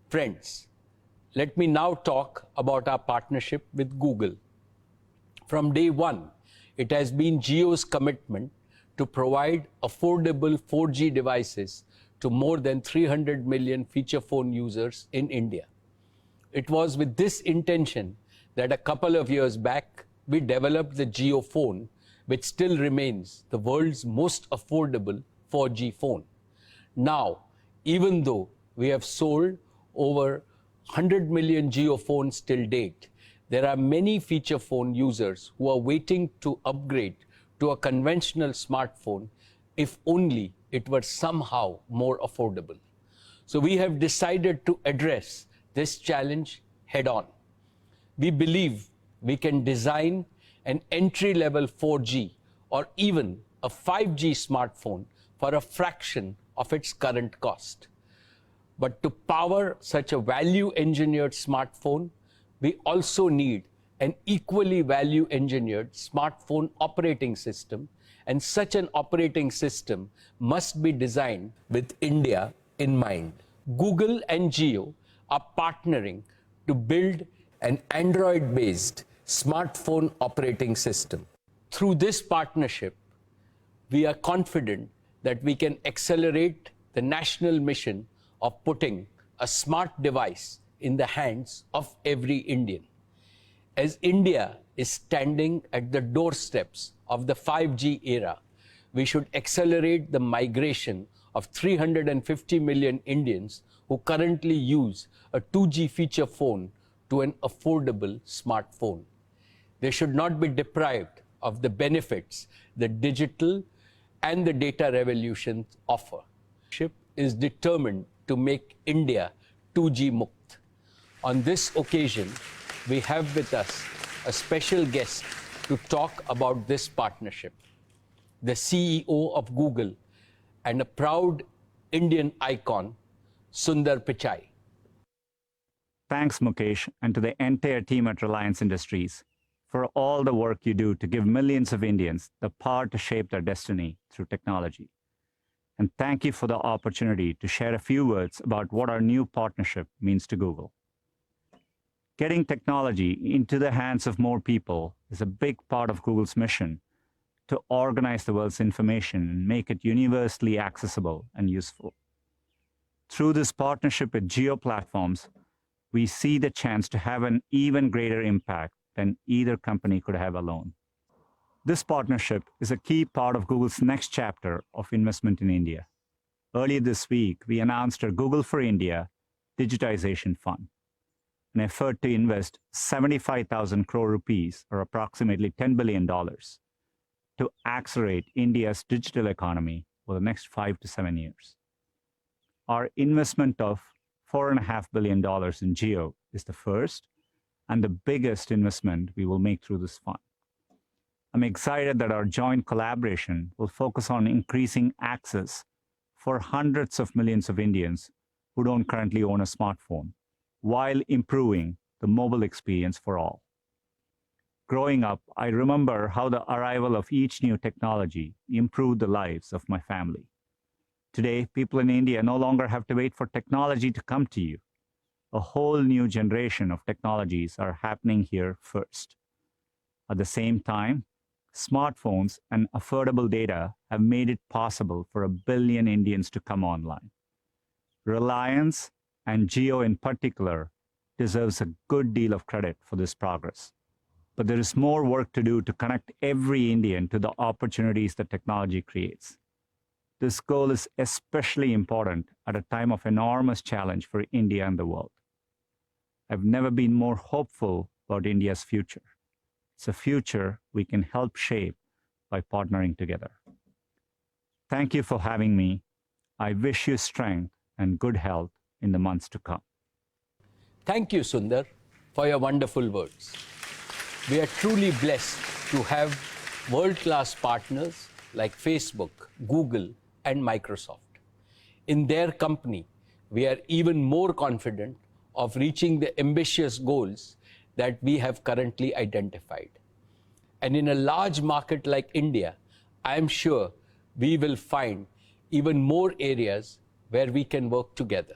Friends, let me now talk about our partnership with Google. From day one, it has been Jio's commitment to provide affordable 4G devices to more than 300 million feature phone users in India. It was with this intention that a couple of years back, we developed the Jio phone, which still remains the world's most affordable 4G phone. Now, even though we have sold over 100 million Jio phones till date, there are many feature phone users who are waiting to upgrade to a conventional smartphone if only it were somehow more affordable. So we have decided to address this challenge head on. We believe we can design an entry-level 4G or even a 5G smartphone for a fraction of its current cost. But to power such a value-engineered smartphone, we also need an equally value-engineered smartphone operating system, and such an operating system must be designed with India in mind. Google and Jio are partnering to build an Android-based smartphone operating system. Through this partnership, we are confident that we can accelerate the national mission of putting a smart device in the hands of every Indian. As India is standing at the doorsteps of the 5G era, we should accelerate the migration of 350 million Indians who currently use a 2G feature phone to an affordable smartphone. They should not be deprived of the benefits the digital and the data revolutions offer. SHIP is determined to make India 2G Mukt. On this occasion, we have with us a special guest to talk about this partnership, the CEO of Google and a proud Indian icon, Sundar Pichai. Thanks, Mukesh, and to the entire team at Reliance Industries for all the work you do to give millions of Indians the power to shape their destiny through technology. And thank you for the opportunity to share a few words about what our new partnership means to Google. Getting technology into the hands of more people is a big part of Google's mission to organize the world's information and make it universally accessible and useful. Through this partnership with Jio Platforms, we see the chance to have an even greater impact than either company could have alone. This partnership is a key part of Google's next chapter of investment in India. Earlier this week, we announced our Google for India Digitization Fund, an effort to invest 75,000 crore rupees, or approximately $10 billion, to accelerate India's digital economy for the next 5 to 7 years. Our investment of $4.5 billion in Jio is the first and the biggest investment we will make through this fund. I'm excited that our joint collaboration will focus on increasing access for hundreds of millions of Indians who don't currently own a smartphone, while improving the mobile experience for all. Growing up, I remember how the arrival of each new technology improved the lives of my family. Today, people in India no longer have to wait for technology to come to you. A whole new generation of technologies are happening here first. At the same time, smartphones and affordable data have made it possible for 1 billion Indians to come online. Reliance, and Jio in particular, deserves a good deal of credit for this progress. But there is more work to do to connect every Indian to the opportunities that technology creates. This goal is especially important at a time of enormous challenge for India and the world. I've never been more hopeful about India's future. It's a future we can help shape by partnering together. Thank you for having me. I wish you strength and good health in the months to come. Thank you, Sundar, for your wonderful words. We are truly blessed to have world-class partners like Facebook, Google, and Microsoft. In their company, we are even more confident of reaching the ambitious goals that we have currently identified. And in a large market like India, I am sure we will find even more areas where we can work together.